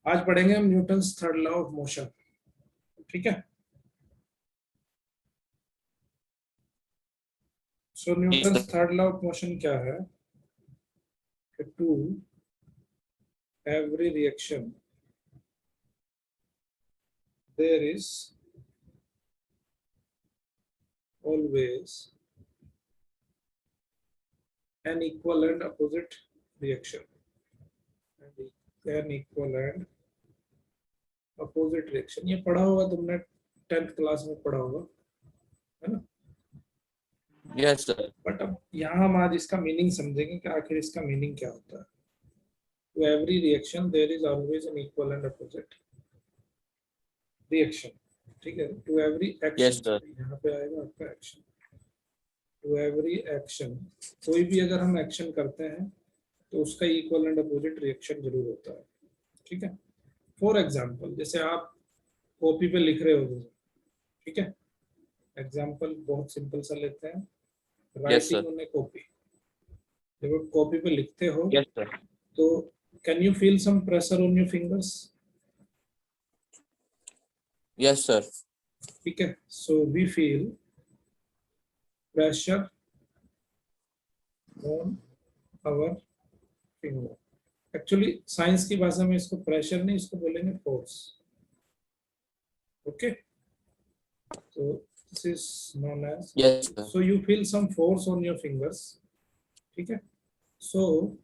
आज पढ़ेंगे हम Newton's third law of motion. ठीक है। So Newton's third law of motion क्या है? To every reaction there is always an equal and opposite reaction. An equal and opposite reaction ये पढ़ा होगा तुमने 10th क्लास में पढ़ा होगा, है ना? Yes sir. बट अब यहाँ हम आज इसका मीनिंग समझेंगे कि आखिर इसका मीनिंग क्या होता है। To every reaction there is always an equal and opposite reaction. ठीक है। To every action, yes sir. यहाँ पे आएगा आपका एक्शन। To every action, कोई भी अगर हम एक्शन करते हैं तो उसका इक्वल एंड अपोजिट रिएक्शन जरूर होता है। ठीक है। फॉर एग्जाम्पल, जैसे आप कॉपी पे लिख रहे हो, ठीक है, एग्जाम्पल बहुत सिंपल सा लेते हैं, राइटिंग ऑन ए कॉपी। जब आप कॉपी पे लिखते हो यस सर। तो can you feel some pressure on your fingers? Yes sir. ठीक है। So we feel pressure on our finger. Actually science की भाषा में इसको प्रेशर नहीं, इसको बोलेंगे फोर्स। ओके। तो this is known as, yes sir. So you feel some force on your fingers. ठीक है। So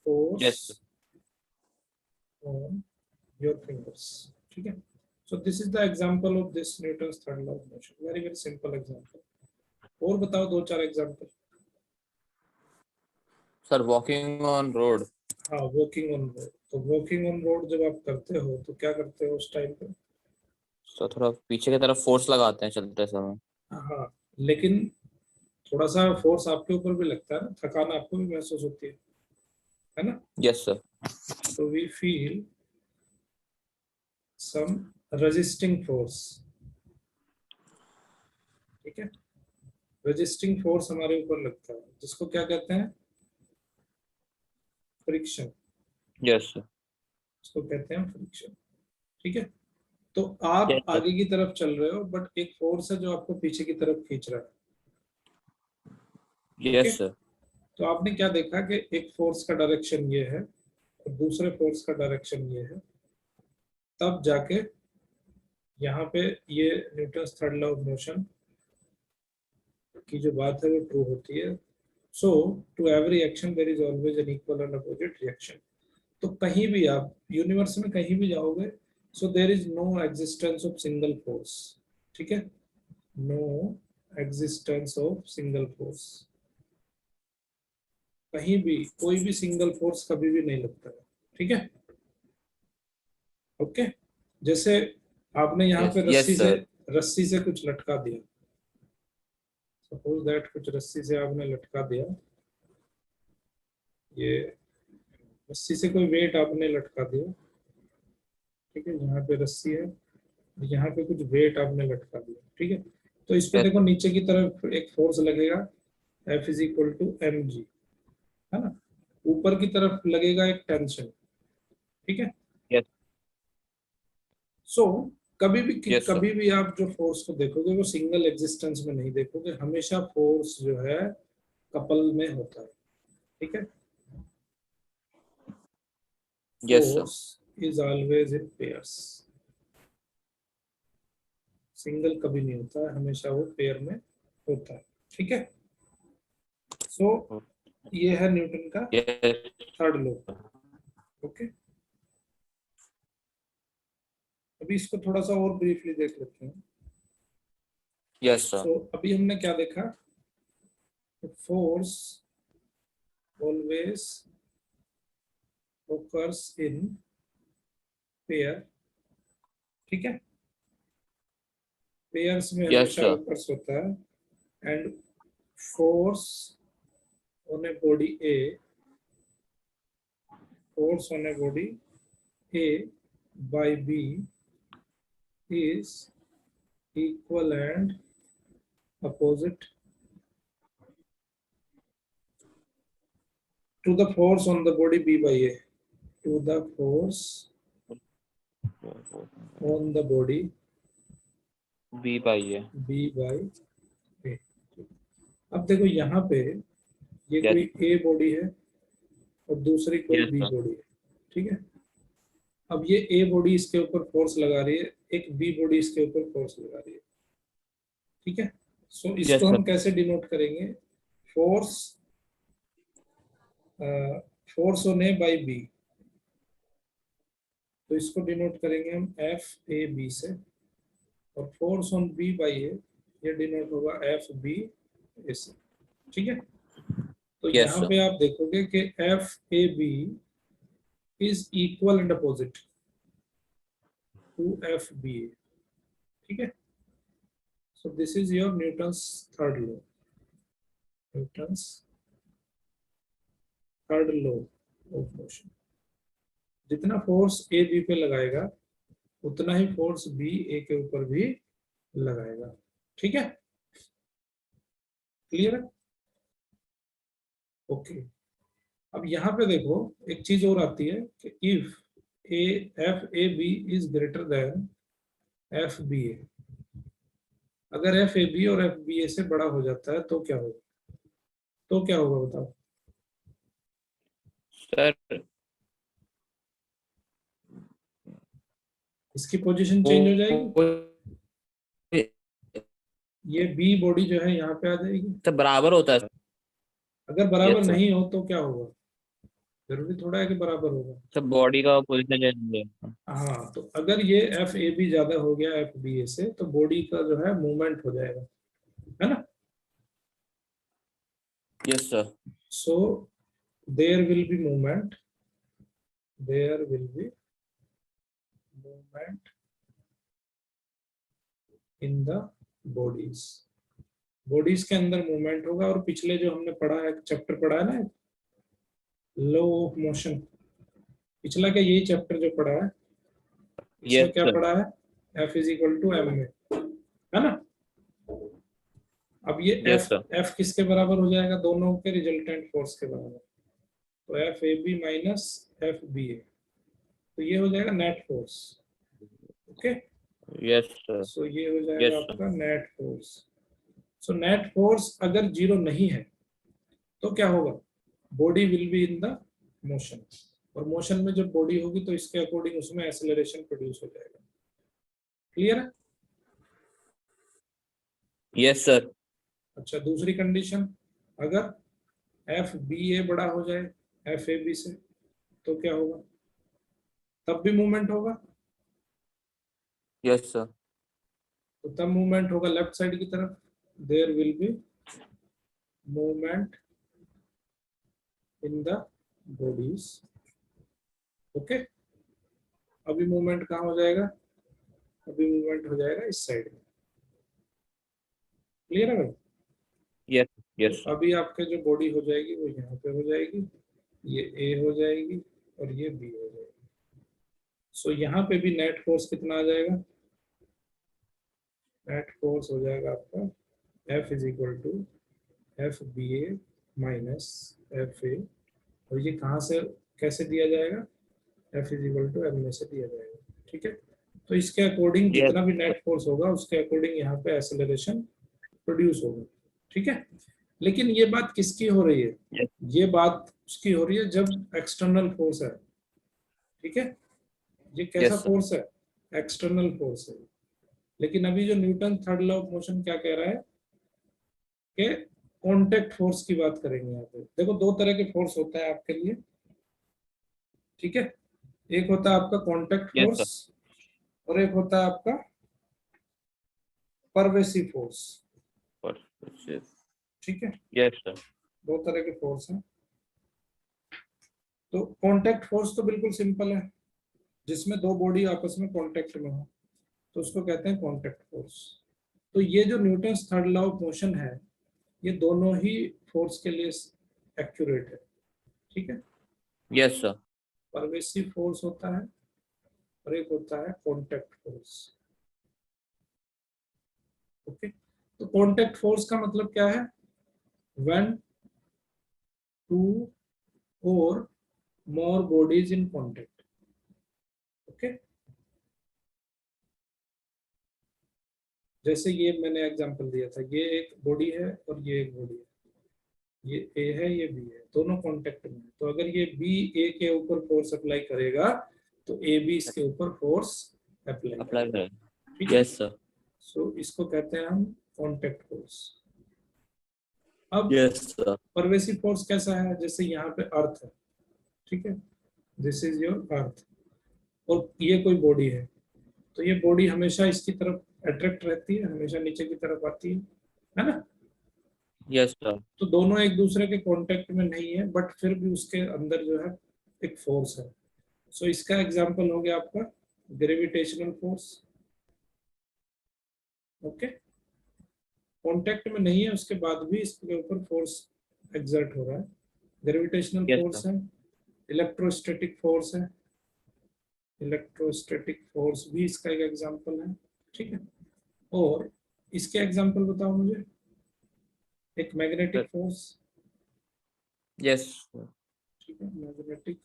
yes force sir. On your fingers. ठीक है। So this is the example of this Newton's third law of motion. Very very simple example. और बताओ दो चार example. Sir walking on road. हाँ, walking on road. तो walking on road जब आप करते हो तो क्या करते हो उस टाइम पे? तो थोड़ा पीछे की तरफ फोर्स लगाते हैं चलते समय। हाँ, लेकिन थोड़ा सा फोर्स आपके ऊपर भी लगता है ना, थकान आपको भी महसूस होती है ना? Yes sir. तो we feel some resisting force. ठीक है। रेजिस्टिंग फोर्स हमारे ऊपर लगता है, जिसको क्या कहते हैं? फ्रिक्शन। Yes sir. इसको कहते हैं फ्रिक्शन। ठीक है। तो आप यस आगे की तरफ चल रहे हो, बट एक फोर्स है जो आपको पीछे की तरफ खींच रहा है। ओके। सर। तो आपने क्या देखा कि एक फोर्स का डायरेक्शन ये है और दूसरे फोर्स का डायरेक्शन ये है, तब जाके यहाँ पे ये Newton's third law of motion की जो बात है वो ट्रू होती है। So to every action there is always an equal and opposite reaction. तो कहीं भी आप यूनिवर्स में कहीं भी जाओगे, so there is no existence of single force. ठीक है। No existence of single force. कहीं भी कोई भी सिंगल फोर्स कभी भी नहीं लगता है। ठीक है। ओके। जैसे आपने यहाँ पे यस सर। रस्सी से कुछ लटका दिया। सपोज दैट कुछ रस्सी से आपने लटका दिया, ये रस्सी से कोई वेट आपने लटका दिया। ठीक है। यहाँ पे रस्सी है, यहाँ पे कुछ वेट आपने लटका दिया। ठीक है। तो इस पे देखो नीचे की तरफ एक फोर्स लगेगा, F is equal to mg, है ना? ऊपर की तरफ लगेगा एक टेंशन। ठीक है। यस। सो कभी भी यस सर। कभी भी आप जो फोर्स को देखोगे वो सिंगल एग्जिस्टेंस में नहीं देखोगे, हमेशा फोर्स जो है कपल में होता है। ठीक है। Yes sir. Force is always in pairs. Single कभी नहीं होता है, हमेशा वो पेयर में होता है। ठीक है। सो ये है न्यूटन का यस। Third law. ओके। अभी इसको थोड़ा सा और ब्रीफली देख लेते हैं। Yes sir. सो अभी हमने क्या देखा? Force always occurs in pair। ठीक है। पेयर्स में यस हमेशा सर। occurs होता है। And force on a body A, force on a body A by B is equal and opposite to the force on the body B by A। to the force on the body B by है। B by A। अब देखो यहाँ पे ये Yes. कोई A body है और दूसरी कोई Yes, B sir. बॉडी है, ठीक है। अब ये A बॉडी इसके ऊपर फोर्स लगा रही है, एक B बॉडी इसके ऊपर फोर्स लगा रही है, ठीक है। सो इसको Yes, sir. हम कैसे डिनोट करेंगे? Force force on A by B, तो इसको डिनोट करेंगे हम एफ ए बी से, और फोर्स ऑन बी बाई ए ये डिनोट होगा एफ बी ए से, ठीक है। तो Yes, यहाँ sir. पे आप देखोगे कि F A B is equal and opposite to F B A, ठीक है। So this is your Newton's third law, Newton's third law of motion. जितना फोर्स ए बी पे लगाएगा उतना ही फोर्स बी ए के ऊपर भी लगाएगा, ठीक है। क्लियर है? ओके। अब यहाँ पे देखो एक चीज और आती है कि if A F A B is greater than F B A, अगर एफ ए बी और एफ बी ए से बड़ा हो जाता है तो क्या होगा? तो क्या होगा बताओ? Sir, इसकी पोजीशन चेंज हो जाएगी, वो ये बी बॉडी जो है यहाँ पे आ जाएगी। तो बराबर होता है। अगर बराबर Yes, sir. नहीं हो तो क्या होगा? जरूरी थोड़ा है कि बराबर होगा। तो बॉडी का पोजीशन चेंज है। हाँ, तो अगर ये एफ ए बी ज्यादा हो गया एफ बी ए से तो बॉडी का जो है मूवमेंट हो जाएगा, है ना। Yes, sir. So there will be movement, there will be movement in the bodies, bodies के अंदर मूवमेंट होगा। और पिछले जो हमने पढ़ा है, चैप्टर पढ़ा है ना, लॉ ऑफ मोशन, पिछला क्या यही चैप्टर जो पढ़ा है, इसमें Yes, क्या sir. पढ़ा है? F is equal to M A, है ना। अब ये Yes, F sir. F किसके बराबर हो जाएगा? दोनों के रिजल्टेंट फोर्स के बराबर। तो F A B minus F B A, तो ये हो जाएगा net force, okay. Yes, sir. So ये हो जाएगा Yes, sir. आपका net force. So net force अगर जीरो नहीं है तो क्या होगा? Body will be in the motion, और मोशन में जब बॉडी होगी तो इसके अकॉर्डिंग उसमें एक्सेलरेशन प्रोड्यूस हो जाएगा। क्लियर है? Yes, sir. अच्छा, दूसरी कंडीशन, अगर एफ बी ए बड़ा हो जाए एफ ए बी से तो क्या होगा? तब भी मूवमेंट होगा। Yes, sir. तो तब मूवमेंट होगा लेफ्ट साइड की तरफ, there will be movement in the bodies, okay. अभी मूवमेंट कहाँ हो जाएगा? अभी मूवमेंट हो जाएगा इस साइड में। क्लियर है भाई? Yes, yes, तो अभी आपके जो बॉडी हो जाएगी वो यहाँ पे हो जाएगी, ये ए हो जाएगी और ये बी हो जाएगी। सो यहाँ पे भी नेट फोर्स कितना आ जाएगा? नेट फोर्स हो जाएगा आपका F is equal to F B A minus F A, और ये कहाँ से कैसे दिया जाएगा? F is equal to M A से दिया जाएगा, ठीक है। तो इसके अकॉर्डिंग yes, जितना भी नेट फोर्स होगा उसके अकॉर्डिंग यहाँ पे एक्सेलरेशन प्रोड्यूस होगा, ठीक है। लेकिन ये बात किसकी हो रही है? yes, ये बात उसकी हो रही है जब एक्सटर्नल फोर्स है, ठीक है। ये कैसा yes, sir. फोर्स है? एक्सटर्नल फोर्स है। लेकिन अभी जो Newton third law of motion क्या कह रहा है कि कांटेक्ट फोर्स की बात करेंगे यहाँ पे। देखो दो तरह के फोर्स होता है आपके लिए, ठीक है। एक होता है आपका कांटेक्ट Yes, फोर्स sir. और एक होता है आपका परवेसिव फोर्स, Yes, ठीक है। yes, sir. दो तरह के फोर्स हैं। तो कांटेक्ट फोर्स तो बिल्कुल सिंपल है, जिसमें दो बॉडी आपस में कांटेक्ट में हो तो उसको कहते हैं कांटेक्ट फोर्स। तो ये जो Newton's third law of motion है ये दोनों ही फोर्स के लिए एक्यूरेट है, ठीक है। Yes, sir. परवेसिव फोर्स होता है और एक होता है कांटेक्ट फोर्स, ओके। तो कांटेक्ट फोर्स का मतलब क्या है? व्हेन टू और more bodies in contact. Okay, जैसे ये मैंने एग्जांपल दिया था, ये एक बॉडी है और ये एक बॉडी है, ये ए है ये बी है, दोनों कांटेक्ट में है। तो अगर ये बी ए के ऊपर फोर्स अप्लाई करेगा तो ए बी इसके ऊपर फोर्स अप्लाई करेगा। ठीक है, यस सर। सो इसको कहते हैं हम कांटेक्ट फोर्स। अब यस सर। परवेसिव फोर्स कैसा है, जैसे यहाँ पे अर्थ है, ठीक है, दिस इज योर अर्थ, और ये कोई बॉडी है, तो ये बॉडी हमेशा इसकी तरफ अट्रैक्ट रहती है, हमेशा नीचे की तरफ आती है ना। Yes sir. तो दोनों एक दूसरे के कांटेक्ट में नहीं है, बट फिर भी उसके अंदर जो है एक फोर्स है। सो इसका एग्जांपल हो गया आपका ग्रेविटेशनल फोर्स। ओके, कांटेक्ट में नहीं है उसके बाद भी इसके ऊपर फोर्स एक्सर्ट हो रहा है, ग्रेविटेशनल Yes, फोर्स sir. है। इलेक्ट्रोस्टैटिक फोर्स है, इलेक्ट्रोस्टैटिक फोर्स भी इसका एक एग्जांपल है। ठीक है, और इसके एग्जांपल बताओ मुझे। एक मैग्नेटिक फोर्स, यस सर। ठीक है, magnetic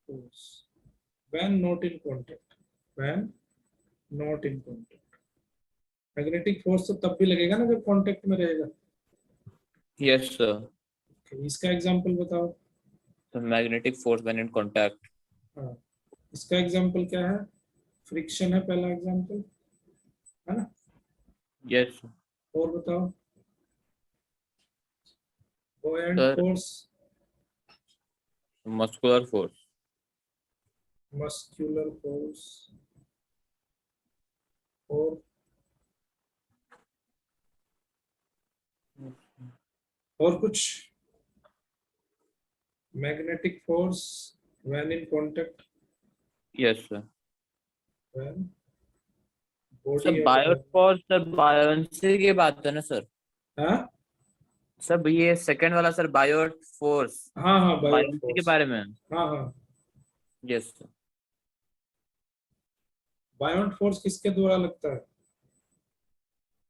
force when not in contact, when not in contact। Magnetic force तो तब भी लगेगा ना जब कांटेक्ट में रहेगा। Yes sir. Okay, इसका एग्जांपल बताओ। So magnetic force when in contact. हाँ, इसका एग्जांपल क्या है, फ्रिक्शन है पहला एग्जांपल, है ना। Yes sir. और बताओ, buoyant Sir, force, muscular force. muscular force, और कुछ। Magnetic force when in contact, Yes sir. when sir body Biot force sir buoyancy की बात है ना सर। हाँ सब ये सेकंड वाला सर बायोट फोर्स हाँ हाँ बायोट बायोन्सी के फोर्स, बारे में। हाँ हाँ। Yes sir. बायोट फोर्स किसके द्वारा लगता है,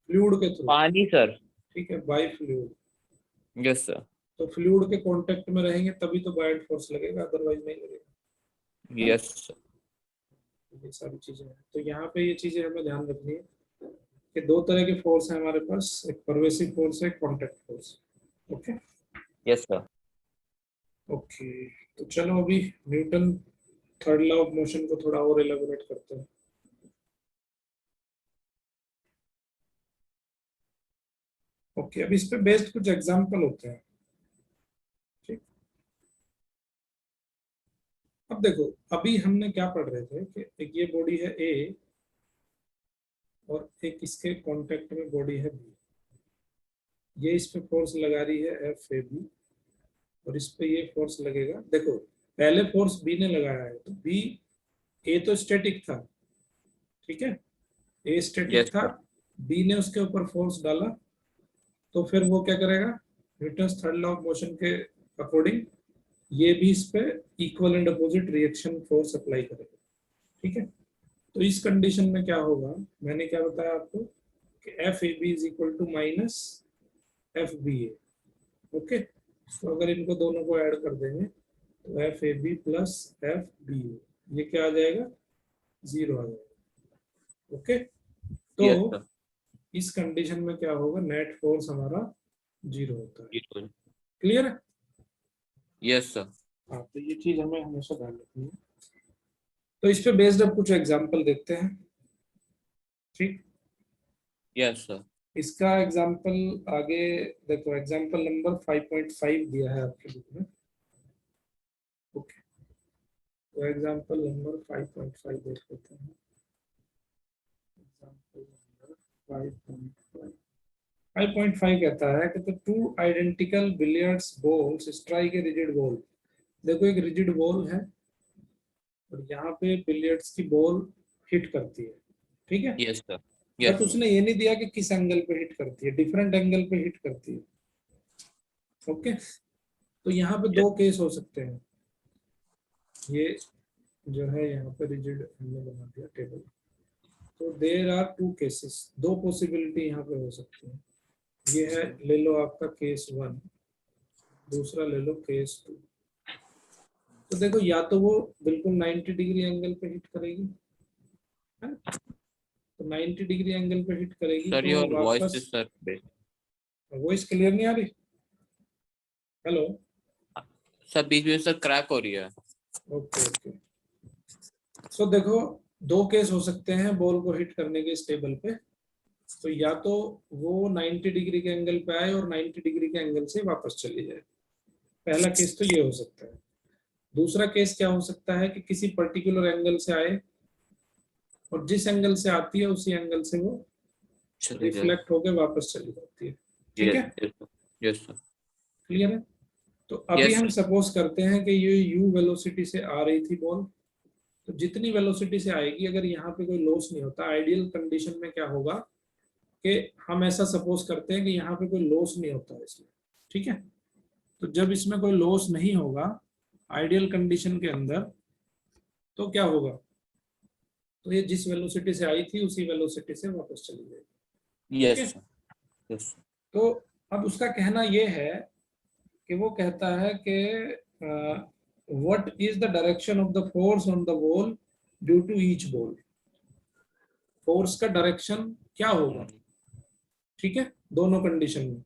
फ्लूइड के थ्रू। पानी सर। ठीक है, बाय फ्लूइड। Yes sir. तो फ्लूइड के कांटेक्ट में रहेंगे तभी तो बायोट फोर्स लगेगा, अदरवाइज नहीं लगेगा। Yes sir. ये सारी चीजें हैं, तो यहाँ पे ये चीजें हमें ध्यान रखनी है कि दो तरह के फोर्स है हमारे पास, एक परवेसिव फोर्स है, contact force. Okay yes sir. Okay, तो चलो अभी Newton third law of motion को थोड़ा और एलाबोरेट करते हैं। ओके, अब इस पे बेस्ड कुछ एग्जांपल होते हैं। ठीक, अब देखो, अभी हमने क्या पढ़ रहे थे कि एक ये बॉडी है ए और एक इसके कांटेक्ट में बॉडी है बी, ये इस पे फोर्स लगा रही है एफ ए बी, और इस पे ये फोर्स लगेगा। देखो, पहले फोर्स बी ने लगाया है, तो बी, ए तो स्टैटिक था, ठीक है, ए स्टैटिक यस था, सर। बी ने उसके ऊपर फोर्स डाला, तो फिर वो क्या करेगा, Newton's third law of motion के अकॉर्डिंग ये भी इस पे equal and opposite reaction force apply करेगा। ठीक है, तो इस कंडीशन में क्या होगा, मैंने क्या बताया आपको कि F A B is equal to minus F B A. Okay, तो अगर इनको दोनों को ऐड कर देंगे तो F A B plus F B A, ये क्या आ जाएगा, 0 आ जाएगा। ओके, यस तो सर। इस कंडीशन में क्या होगा, नेट फोर्स हमारा 0 होता है। बिल्कुल। क्लियर है। Yes sir. हाँ, तो ये चीज हमें हमेशा ध्यान रखनी है। तो इस पे बेस्ड अब कुछ एग्जांपल देखते हैं। ठीक, यस सर। इसका एग्जांपल आगे देखो, एग्जांपल नंबर 5.5 दिया है आपके बुक में। ओके, तो एग्जांपल नंबर 5.5 देख लेते हैं। एग्जांपल नंबर 5.5, 5.5 कहता है कि the two identical billiards balls strike a rigid ball। देखो, एक रिजिड बॉल है और यहाँ पे बिलियर्ड्स की बॉल हिट करती है, ठीक है, यस सर। बट यस उसने ये नहीं दिया कि किस एंगल पे हिट करती है, डिफरेंट एंगल पे हिट करती है। ओके, तो यहाँ पे दो केस हो सकते हैं, ये जो है यहाँ पे रिजिड हमने बना दिया टेबल, तो देयर आर टू केसेस, दो पॉसिबिलिटी यहाँ पे हो सकती है। ये है, ले लो आपका केस 1, दूसरा ले लो केस 2। तो देखो या तो वो बिल्कुल 90 डिग्री एंगल पे हिट करेगी, है ना? तो 90 डिग्री एंगल पे हिट करेगी सर तो योर वॉइस वापस। इज सर वॉइस क्लियर नहीं आ रही? हेलो? सर बीच में सर क्रैक हो रही है। Okay okay. सो देखो, दो केस हो सकते हैं बॉल को हिट करने के इस टेबल पे। तो या तो वो 90 डिग्री के एंगल पे आए और 90 डिग्री के एंगल से वापस चली जाए। पहला केस तो ये हो सकता है। दूसरा केस क्या हो सकता है कि किसी पर्टिकुलर एंगल से आए और जिस एंगल से आती है उसी एंगल से वो चलिए जाए। रिफ्लेक्ट होकर वापस चली जाती है। ठीक यस है? Yes yes sir. क्लियर है? तो अभी यस हम सर। सपोज करते हैं कि ये u वेलोसिटी से आ रही थी बॉल। तो जितनी वेलोसिटी से आएगी, अगर यहाँ पे कोई लॉस नहीं होता, आइडियल कंडीशन में क्या होगा कि हम ऐसा सपोज करते हैं कि यहाँ पे कोई लॉस नहीं होता इसमें। ठीक है? तो जब इसमें कोई लॉस नहीं होगा आइडियल कंडीशन के अंदर, तो क्या होगा? तो ये जिस वेलोसिटी से आई थी उसी वेलोसिटी से वापस चली जाएगी। ठीक यस है? सर। यस तो अब उसका कहना ये है कि वो कहता है कि what is the direction of the force on the ball due to each ball. Force का डायरेक्शन क्या होगा? ठीक है? दोनों कंडीशन में,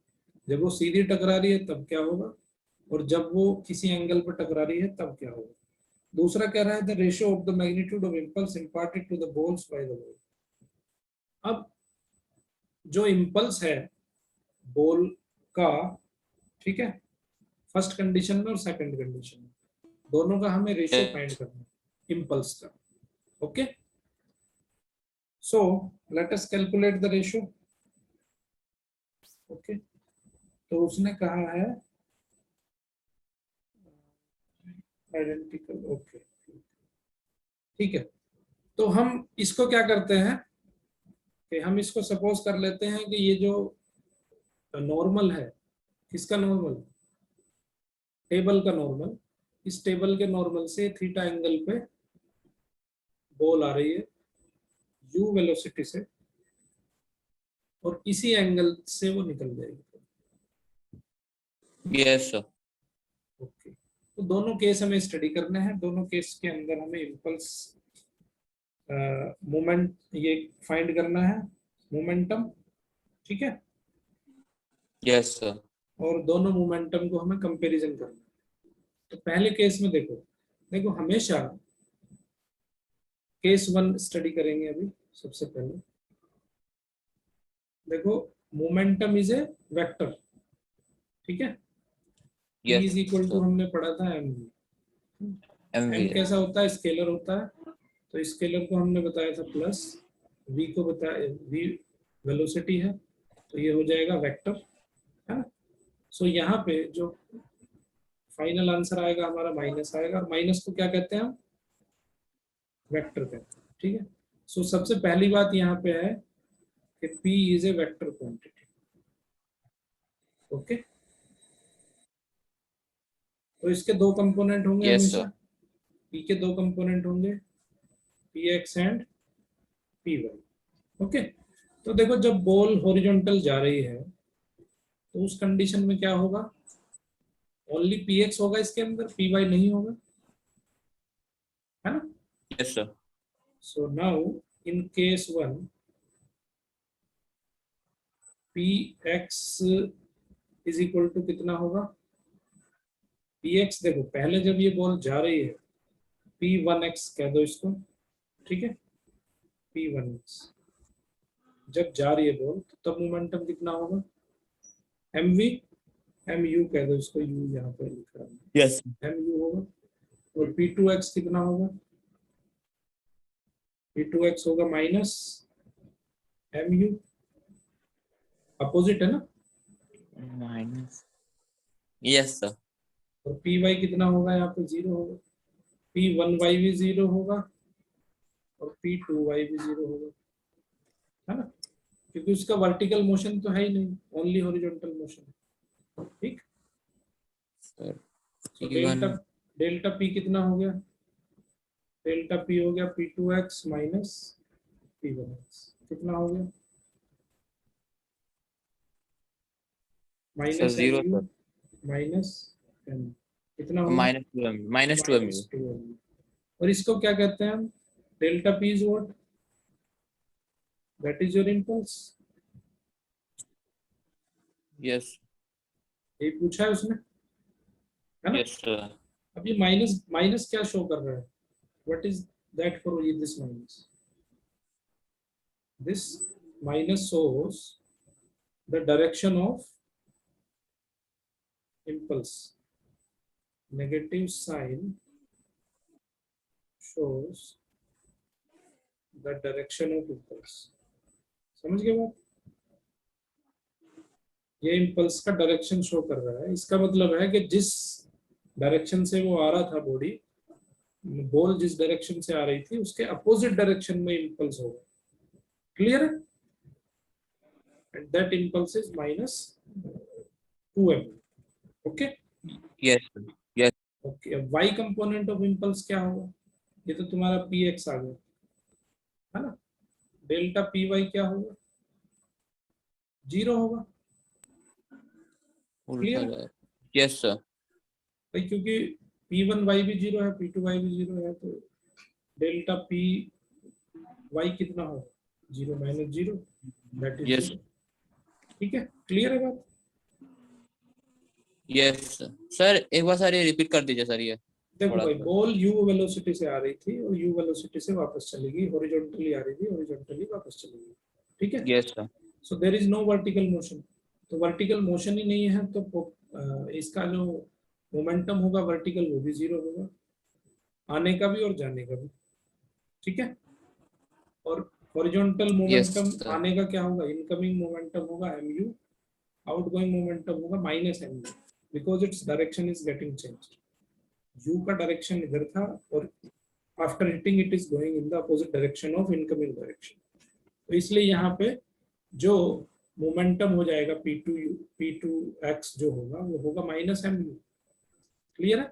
जब वो सीधी टकरा रही है तब क्या होगा, और जब वो किसी एंगल पर टकरा रही है तब क्या होगा। दूसरा कह रहा है the ratio of the magnitude of impulse imparted to the balls by the ball. अब जो इंपल्स है बॉल का, ठीक है, फर्स्ट कंडीशन में और सेकंड कंडीशन में, दोनों का हमें रेशियो फाइंड करना है इंपल्स का। Okay, so let us calculate the ratio. Okay, तो उसने कहा है आइडेंटिकल। ओके, ठीक है। तो हम इसको क्या करते हैं कि हम इसको सपोज कर लेते हैं कि ये जो नॉर्मल है, किसका नॉर्मल? टेबल का नॉर्मल। इस टेबल के नॉर्मल से थीटा एंगल पे बॉल आ रही है u वेलोसिटी से, और इसी एंगल से वो निकल जाएगी। Yes sir. ओके, तो दोनों केस हमें स्टडी करने हैं। दोनों केस के अंदर हमें इम्पल्स मोमेंट ये फाइंड करना है, मोमेंटम। ठीक है? Yes sir. और दोनों मोमेंटम को हमें कंपैरिजन करना है। तो पहले केस में देखो, देखो हमेशा केस वन स्टडी करेंगे अभी। सबसे पहले देखो, मोमेंटम इज ए वेक्टर। ठीक है? P yes is equal to sir. हमने पढ़ा था एम। एमवी एम है। कैसा होता है? स्केलर होता है। तो स्केलर को हमने बताया था प्लस, v को बताया, v वेलोसिटी है, तो ये हो जाएगा वेक्टर, है ना? सो यहाँ पे जो फाइनल आंसर आएगा हमारा माइनस आएगा, और माइनस को क्या कहते हैं हम? वेक्टर कहते हैं। ठीक है? सो सबसे पहली बात यहाँ पे है कि P is a vector quantity. Okay, तो इसके दो कंपोनेंट होंगे यस हमेशा। सर। P के दो कंपोनेंट होंगे, Px एंड Py। ओके, तो देखो जब बॉल हॉरिजॉन्टल जा रही है तो उस कंडीशन में क्या होगा? ओनली Px होगा इसके अंदर, Py नहीं होगा, है ना? Yes sir. So now in case one, Px is equal to कितना होगा? Px देखो पहले जब ये बॉल जा रही है, P1x कह दो इसको। ठीक है? P1x जब जा रही है बॉल, तो तब मोमेंटम कितना होगा? mv, mu कह दो इसको, u यहाँ पे लिख रहा हूँ, यस mu होगा। और P2x कितना होगा? P2x होगा माइनस mu, अपोजिट है ना? माइनस। Yes sir. और Py कितना होगा? यहाँ पे जीरो होगा। P1y भी जीरो होगा और P2y भी जीरो होगा, है ना? क्योंकि उसका वर्टिकल मोशन तो है ही नहीं, ओनली हॉरिजॉन्टल मोशन। ठीक? सर तो P1 डेल्टा डेल्टा P कितना हो गया? डेल्टा P हो गया P2x माइनस P1x। कितना हो गया? Sir minus zero mu sir. Minus m। कितना होगा? -2 mv। और इसको क्या कहते हैं हम? Delta P is what? That is your impulse. Yes ये पूछा है उसने, है ना? Yes sir. अब ये माइनस माइनस क्या शो कर रहा है? What is that for this minus? This minus shows the direction of impulse. Negative sign shows the direction of impulse. समझ गए बात? ये इम्पल्स का डायरेक्शन शो कर रहा है। इसका मतलब है कि जिस डायरेक्शन से वो आ रहा था बॉडी, बॉल जिस डायरेक्शन से आ रही थी उसके अपोजिट डायरेक्शन में इम्पल्स होगा। क्लियर है? And that impulse is -2 mv। Okay yes yes okay. अब y कंपोनेंट ऑफ इम्पल्स क्या होगा? ये तो तुम्हारा px आ गया, है ना? डेल्टा पी वाई क्या होगा? 0 होगा। उल्टा क्लियर? जाए। Yes sir. भाई क्योंकि P1 वाई भी 0 है, P2 वाई भी 0 है, तो डेल्टा पी वाई कितना होगा? 0 - 0, दैट इज यस 0। ठीक है, क्लियर है बात? Yes sir. एक बार सर ये रिपीट कर दीजिए सर ये देखो थोड़ा भाई, सा। बॉल u वेलोसिटी से आ रही थी और u वेलोसिटी से वापस चलेगी, हॉरिजॉन्टली आ रही थी, हॉरिजॉन्टली वापस चलेगी। ठीक है? Yes sir. So there is no vertical motion. तो वर्टिकल मोशन ही नहीं है तो इसका जो मोमेंटम होगा वर्टिकल, वो भी 0 होगा, आने का भी और जाने का भी। ठीक है? और हॉरिजॉन्टल यस मोमेंटम सर। आने का क्या होगा? इनकमिंग मोमेंटम होगा mu, आउटगोइंग मोमेंटम होगा -mu, because its direction is getting changed. u का डायरेक्शन इधर था और after hitting it is going in the opposite direction of incoming direction. तो इसलिए यहाँ पे जो मोमेंटम हो जाएगा P2x जो होगा वो होगा -mu। क्लियर है?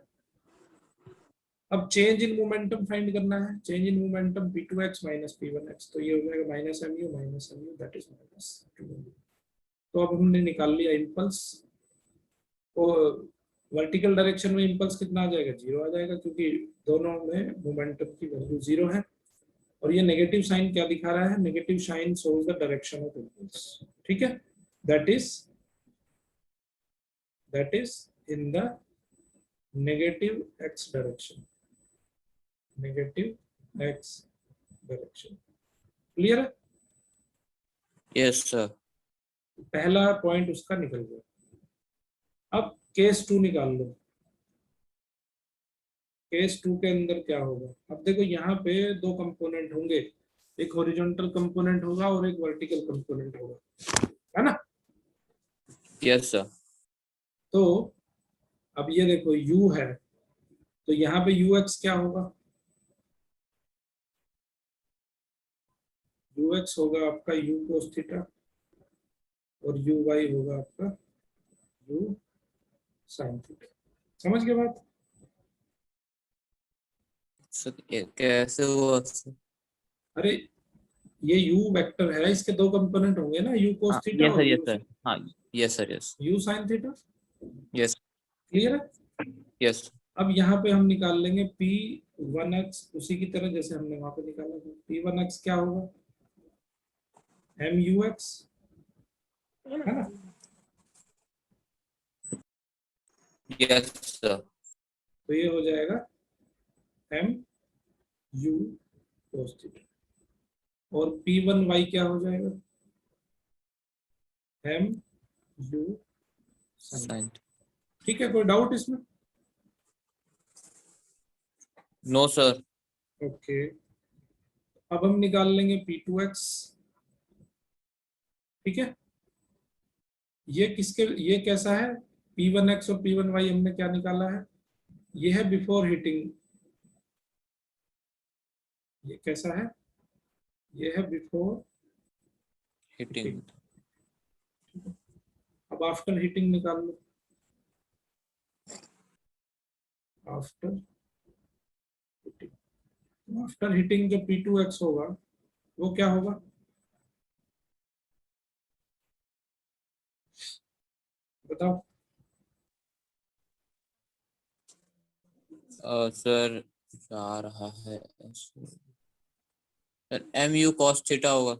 अब चेंज इन मोमेंटम फाइंड करना है। Change in momentum P2x - P1x, तो ये हो जाएगा -mu दैट इज -2mu। तो अब हमने निकाल लिया इम्पल्स। और वर्टिकल डायरेक्शन में इम्पल्स कितना आ जाएगा? 0 आ जाएगा, क्योंकि दोनों में मोमेंटम की वैल्यू 0 है। और ये नेगेटिव साइन क्या दिखा रहा है? Negative sign shows the direction of impulse. ठीक है? That is in the negative x direction. Negative x direction. Clear है? Yes sir. पहला पॉइंट उसका निकल गया। अब केस 2 निकाल लो। केस 2 के अंदर क्या होगा? अब देखो यहाँ पे दो कंपोनेंट होंगे, एक हॉरिजॉन्टल कंपोनेंट होगा और एक वर्टिकल कंपोनेंट होगा, है ना? Yes sir. तो अब ये देखो u है, तो यहाँ पे ux क्या होगा? ux होगा आपका u cos थीटा और uy होगा आपका u sin थीटा। समझ गए बात? सर ये कैसे हुआ सर? अरे ये u वेक्टर है, इसके दो कंपोनेंट होंगे ना, u cos हाँ थीटा यस और सर यस सर। हाँ yes sir yes u sin theta. Yes clear है? यस अब यहाँ पे हम निकाल लेंगे P1x उसी की तरह जैसे हमने वहां पे निकाला था। P1x क्या होगा? MUX, है ना? Yes sir. तो ये हो जाएगा MU cos थीटा। और P1y क्या हो जाएगा? MU sin। साइन। ठीक है, कोई डाउट इसमें? No sir. ओके। अब हम निकाल लेंगे P2x। ठीक है? ये कैसा है? P1x और P1y हमने क्या निकाला है? ये है बिफोर हीटिंग। ये कैसा है? ये है बिफोर हीटिंग। हिटिंग। अब आफ्टर हीटिंग निकाल लो। आफ्टर हीटिंग, आफ्टर हीटिंग जो P2x होगा वो क्या होगा? बताओ। सर जा रहा है सर, mu cos थीटा होगा।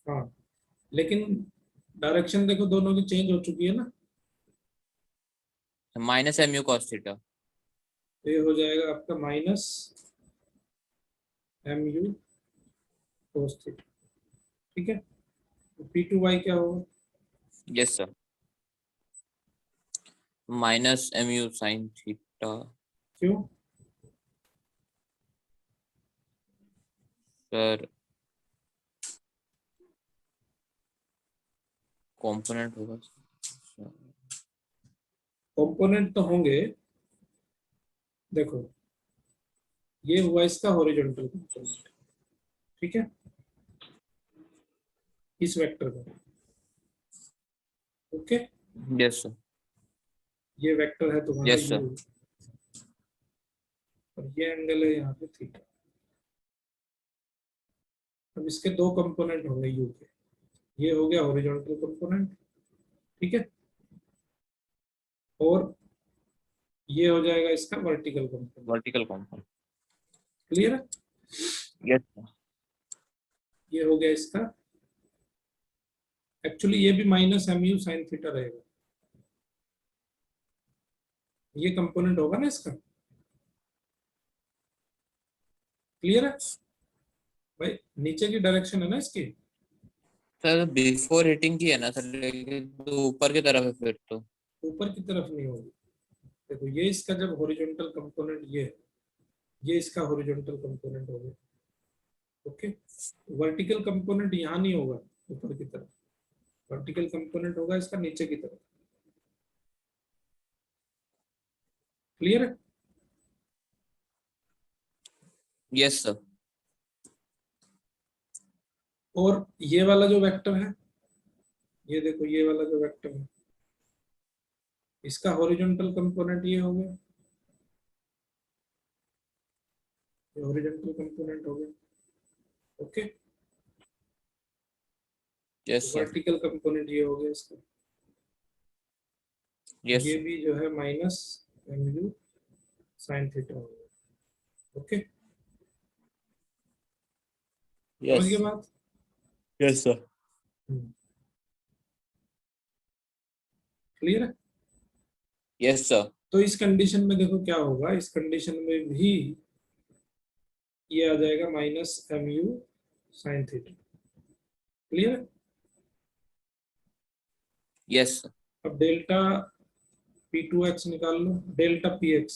हाँ, लेकिन डायरेक्शन देखो दोनों की चेंज हो चुकी है ना। Minus mu cos theta. तो ये हो जाएगा आपका माइनस mu cos थीटा। ठीक है, तो P2y क्या होगा? Yes sir, minus mu sin theta. क्यों? सर कंपोनेंट होगा सर। कंपोनेंट तो होंगे। देखो, ये हुआ इसका हॉरिजॉन्टल कंपोनेंट, ठीक है, इस वेक्टर का। Okay, yes sir. ये वेक्टर है तुम्हारा यस u, सर। और ये एंगल है यहाँ पे थीटा। अब इसके दो कंपोनेंट होंगे u के। ये हो गया हॉरिजॉन्टल कंपोनेंट, ठीक है, और ये हो जाएगा इसका vertical component. Vertical component. Clear है? Yes sir. ये हो गया इसका, एक्चुअली ये भी माइनस mu sin थीटा रहेगा। ये कंपोनेंट होगा ना इसका। क्लियर है भाई? नीचे की डायरेक्शन है ना इसकी। सर बिफोर हिटिंग की है ना सर, लेकिन तो ऊपर की तरफ है फिर तो। ऊपर की तरफ नहीं होगी। देखो, ये इसका जब हॉरिजॉन्टल कंपोनेंट ये है, ये इसका हॉरिजॉन्टल कंपोनेंट हो गया। ओके, वर्टिकल कंपोनेंट यहाँ नहीं होगा ऊपर की तरफ, वर्टिकल कंपोनेंट होगा इसका नीचे की तरफ। क्लियर है? Yes sir. और ये वाला जो वेक्टर है, ये देखो, ये वाला जो वेक्टर है, इसका हॉरिजॉन्टल कंपोनेंट ये हो गया, ये हॉरिजॉन्टल कंपोनेंट हो गया। Okay, yes sir. Vertical component ये हो गया इसका। यस ये सर। भी जो है माइनस mu sin थीटा हो गया। ओके, समझ यस। गए बात? Yes sir. क्लियर है? Yes sir. तो इस कंडीशन में देखो क्या होगा, इस कंडीशन में भी ये आ जाएगा minus mu sin theta. Clear है? Yes sir. अब डेल्टा P2x निकाल लो, डेल्टा px,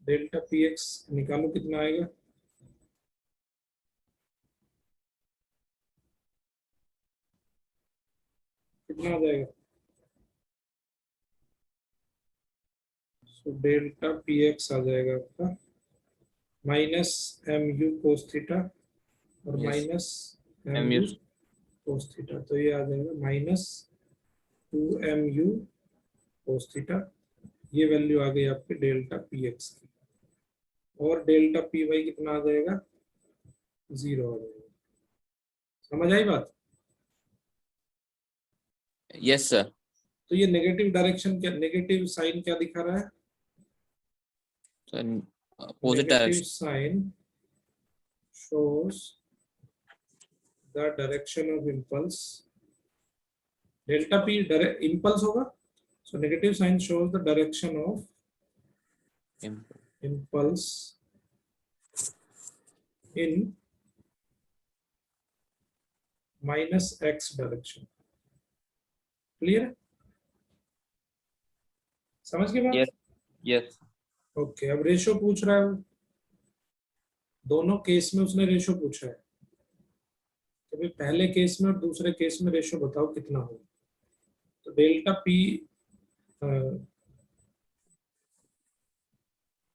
डेल्टा px निकालो, कितना आएगा? कितना आ जाएगा? तो डेल्टा px आ जाएगा आपका माइनस mu cos थीटा और yes minus mu। mu cos theta. तो ये आ जाएगा माइनस 2mu cos थीटा। ये वैल्यू आ गई आपकी डेल्टा px की, और डेल्टा py कितना आ जाएगा? 0 आ जाएगा। समझ आई बात? Yes sir. तो ये नेगेटिव डायरेक्शन क्या, नेगेटिव साइन क्या दिखा रहा है? Sir opposite negative direction. Sign shows the direction of impulse. Delta p impulse होगा, so negative sign shows the direction of impulse in minus x direction. Clear? समझ गए बात? यस। यस। ओके, अब ratio पूछ रहा है वो। दोनों केस में उसने रेशो पूछा है कि भाई पहले केस में और दूसरे केस में रेशो बताओ कितना होगा। तो डेल्टा पी,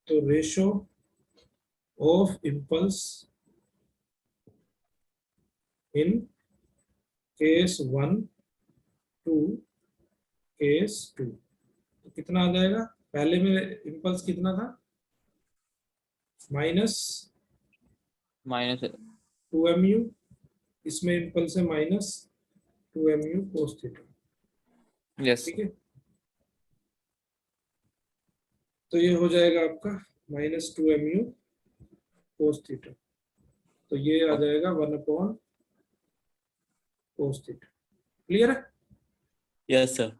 तो ratio of impulse in case 1 to case 2, तो कितना आ जाएगा? पहले में इम्पल्स कितना था? माइनस माइनस 2mu, इसमें इम्पल्स है minus 2mu cos theta. Yes. ठीक है, तो ये हो जाएगा आपका -2mu cos थीटा, तो ये आ जाएगा 1/cos थीटा। क्लियर है? Yes sir.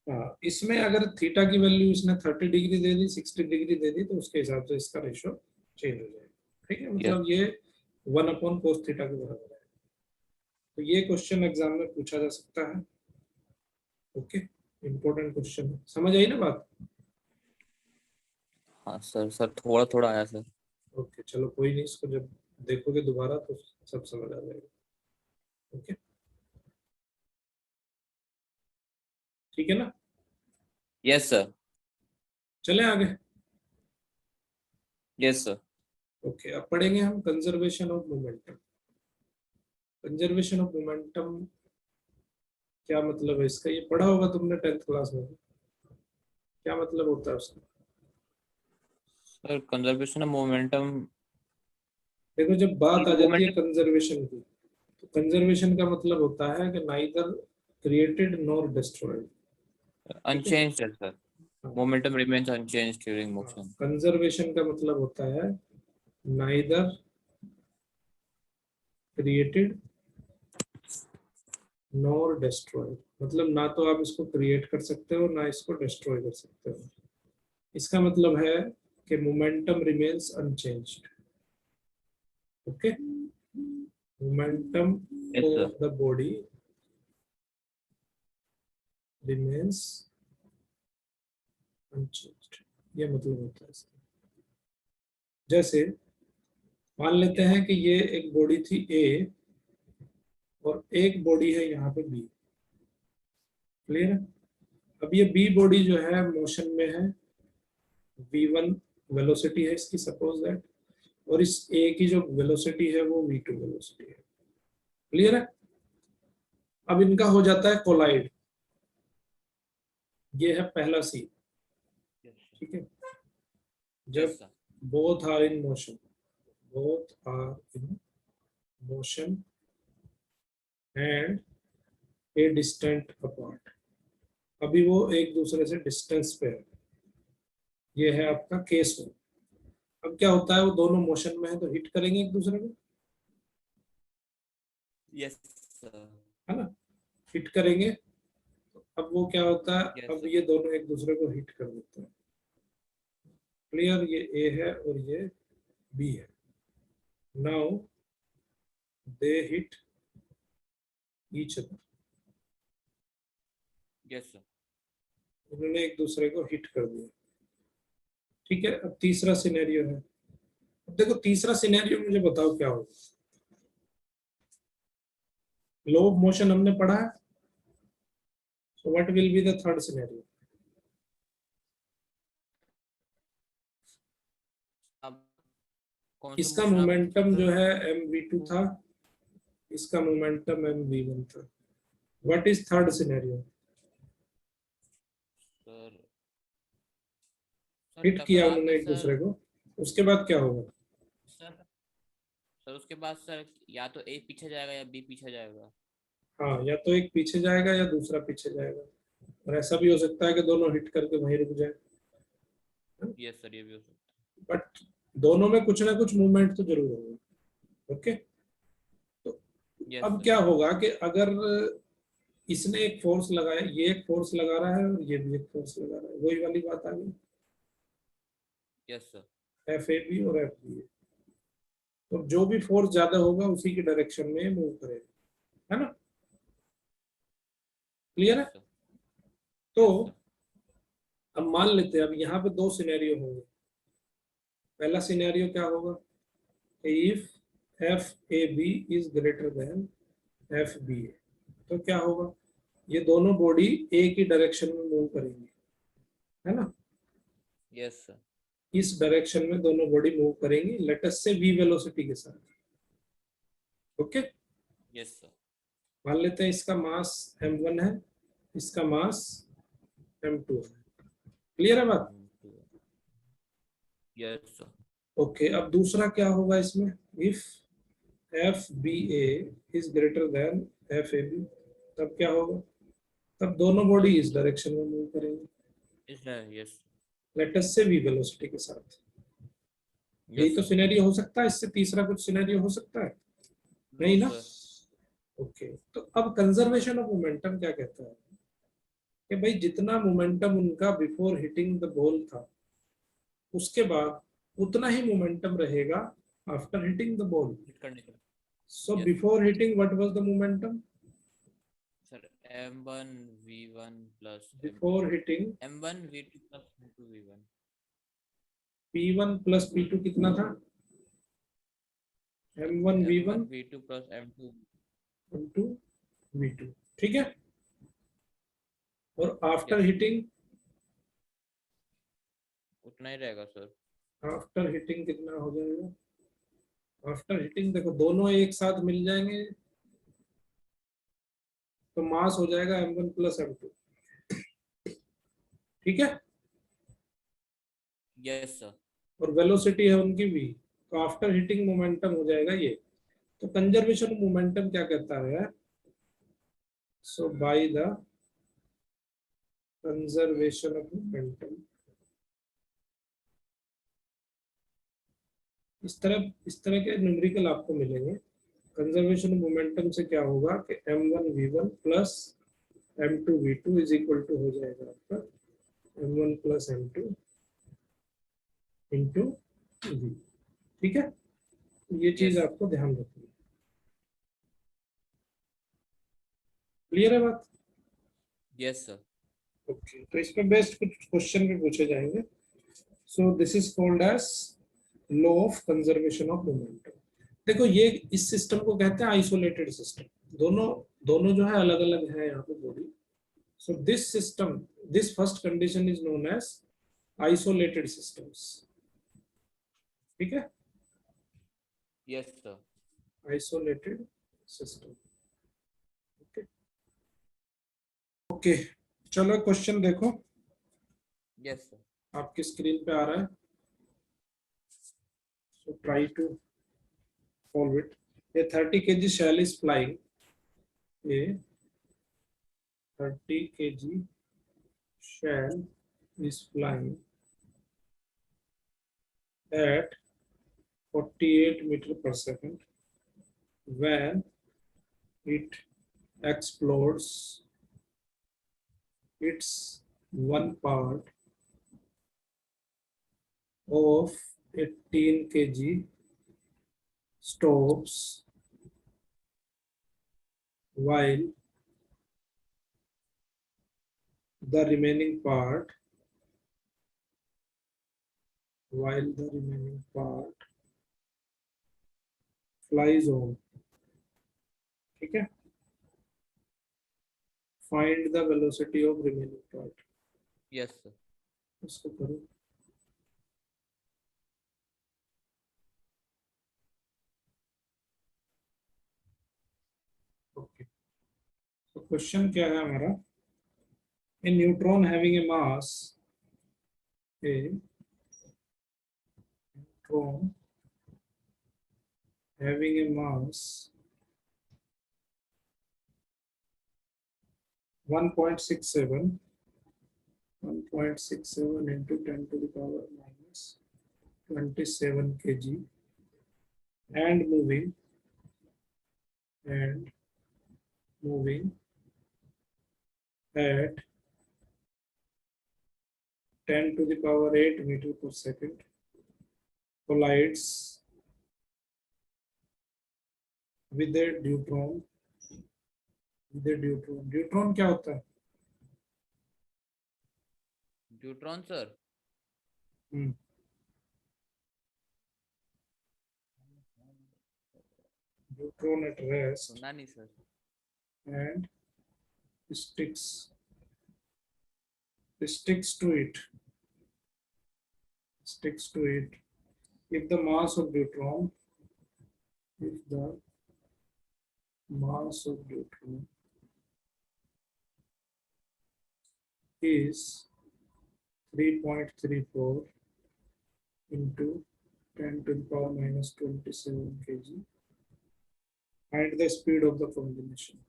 हाँ, इसमें अगर थीटा की वैल्यू इसने 30 डिग्री दे दी, 60 डिग्री दे दी, तो उसके हिसाब से इसका रेशो चेंज हो जाएगा। ठीक है, मतलब ये 1/cos थीटा के बराबर है। तो ये क्वेश्चन एग्जाम में पूछा जा सकता है। ओके, इंपॉर्टेंट क्वेश्चन है। समझ आई ना बात? हाँ सर, सर थोड़ा थोड़ा आया सर। ओके, चलो कोई नहीं, इसको जब देखोगे दोबारा तो सब समझ आ जाएगा। ओके, ठीक है ना? Yes sir. चले आगे। Yes sir. ओके, अब पढ़ेंगे हम conservation of momentum. Conservation of momentum क्या मतलब है इसका? ये पढ़ा होगा तुमने 10th क्लास में। क्या मतलब होता है उसका? Sir conservation of momentum. देखो, जब बात आ जाती है मोमेंटम कंजर्वेशन की, तो कंजर्वेशन का मतलब होता है कि नाइदर क्रिएटेड नॉर डिस्ट्रॉयड। ठीक है, अनचेंज्ड है sir. Momentum remains unchanged during motion. Conservation का मतलब होता है नाइदर क्रिएटेड नॉर डिस्ट्रॉयड, मतलब ना तो आप इसको क्रिएट कर सकते हो ना इसको डिस्ट्रॉय कर सकते हो। इसका मतलब है कि momentum remains unchanged. Okay, momentum yes sir. Of the body remains unchanged, ये मतलब होता है इसका। जैसे मान लेते हैं कि ये एक बॉडी थी ए और एक बॉडी है यहाँ पे बी। क्लियर है? अब ये बी बॉडी जो है मोशन में है, v1 वेलोसिटी है इसकी, सपोज दैट, और इस ए की जो वेलोसिटी है वो v2 वेलोसिटी है। क्लियर है? अब इनका हो जाता है कोलाइड, ये है पहला सी। ठीक है, जब yes sir. Both are in motion, both are in motion and a distant apart, अभी वो एक दूसरे से डिस्टेंस पे है, ये है आपका केस वन। अब क्या होता है, वो दोनों मोशन में है तो हिट करेंगे एक दूसरे को, यस सर। है ना? हिट करेंगे, तो अब वो क्या होता है, यस अब सर। ये दोनों एक दूसरे को हिट कर देते हैं। क्लियर? ये ए है और ये बी है। Now they hit each other, yes sir. उन्होंने एक दूसरे को हिट कर दिया। ठीक है, अब तीसरा सिनेरियो है। अब देखो, तीसरा सिनेरियो मुझे बताओ क्या होगा। लो ऑफ मोशन हमने पढ़ा है, so what will be the third scenario? अब कौन सा इसका मोशन आप मोमेंटम जो सर? है mv2 था, इसका मोमेंटम mv1 था। What is third scenario? Sir sir hit किया टकरा उन्होंने के एक सर। दूसरे को, उसके बाद क्या होगा? सर सर उसके बाद सर या तो ए पीछे जाएगा या बी पीछे जाएगा। हाँ, या तो एक पीछे जाएगा या दूसरा पीछे जाएगा, और ऐसा भी हो सकता है कि दोनों हिट करके वहीं रुक जाए। यस सर, ये भी हो सकता बट दोनों में कुछ ना कुछ मूवमेंट तो जरूर होगा। ओके, तो है। यस अब सर। क्या होगा कि अगर इसने एक फोर्स लगाया, ये एक फोर्स लगा रहा है और ये भी एक फोर्स लगा रहा है, वही वाली बात आ गई, yes sir. F A B और एफ बी। तो जो भी फोर्स ज्यादा होगा उसी की डायरेक्शन में मूव करेगा, है ना? क्लियर यस है? सर। तो यस सर। अब मान लेते हैं, अब यहाँ पे दो सिनेरियो होंगे। पहला सिनेरियो क्या होगा, if F A B is greater than F B A, तो क्या होगा, ये दोनों बॉडी ए की डायरेक्शन में मूव करेंगी, है ना? Yes sir. इस डायरेक्शन में दोनों बॉडी मूव करेंगी, लेट अस से v वेलोसिटी के साथ। Okay, yes sir. मान लेते हैं इसका मास m1 है, इसका मास m2 है। क्लियर है बात? Yes sir. ओके, अब दूसरा क्या होगा इसमें, if F B A is greater than F A B, तब क्या होगा, तब दोनों बॉडी इस डायरेक्शन में मूव करेंगे। यस। लेट अस से v वेलोसिटी के साथ। यही Yes, तो sir. सिनेरियो हो सकता है, इससे तीसरा कुछ सिनेरियो हो सकता है No, नहीं ना? sir. ओके, तो अब कंजर्वेशन ऑफ मोमेंटम क्या कहता है कि भाई जितना मोमेंटम उनका बिफोर हिटिंग द बॉल था, उसके बाद उतना ही मोमेंटम रहेगा after hitting the ball. Hit करने के बाद. So Yes, before hitting what was the momentum? sir. M1 V1 plus before hitting M1 V2 plus M2 V1. P1 plus P2 कितना था? M1 V1 M1 V2 plus M2. M2 V2, ठीक है। और after Yes, hitting, उतना ही रहेगा sir. After hitting कितना हो जाएगा? आफ्टर हिटिंग देखो दोनों एक साथ मिल जाएंगे तो मास हो जाएगा M1 प्लस M2, ठीक है। Yes, sir. और वेलोसिटी है उनकी v, तो आफ्टर हिटिंग मोमेंटम हो जाएगा ये। तो कंजर्वेशन मोमेंटम क्या कहता है? So by the conservation of momentum, इस तरह के न्यूमेरिकल आपको मिलेंगे। कंजर्वेशन मोमेंटम से क्या होगा कि m1 v1 plus m2 v2 is equal to हो जाएगा आपका m1 plus m2 into v, ठीक है। ये चीज Yes. आपको ध्यान रखनी है। क्लियर है बात? Yes, sir. ओके, तो इसमें बेस्ट कुछ क्वेश्चन भी पूछे जाएंगे। So this is called as law of conservation of momentum. देखो ये इस सिस्टम को कहते हैं आइसोलेटेड सिस्टम। दोनों दोनों जो है अलग अलग है यहाँ पे body. So this system, this first condition is known as isolated systems, ठीक है। Yes, sir. Isolated system, okay okay. चलो क्वेश्चन देखो, Yes, sir. आपकी स्क्रीन पे आ रहा है। So try to solve it. A 30 kg shell is flying. A 30 kg shell is flying at 48 meter per second. When it explodes, its one part of 18 kg stops while the remaining part flies on, ठीक है। Find the velocity of remaining part. Yes, sir. इसको करो। Okay, तो question क्या है हमारा? A neutron having a mass, a neutron having a mass 1.67 into 10 to the power minus 27 kg and moving at 10 to the power 8 meter per second collides with a neutron. Neutron क्या होता है? Neutron, sir. Neutron at rest सुना नहीं sir. and sticks to it if the mass of neutron is 3.34 into 10 to the power minus 27 kg and the speed of the combination.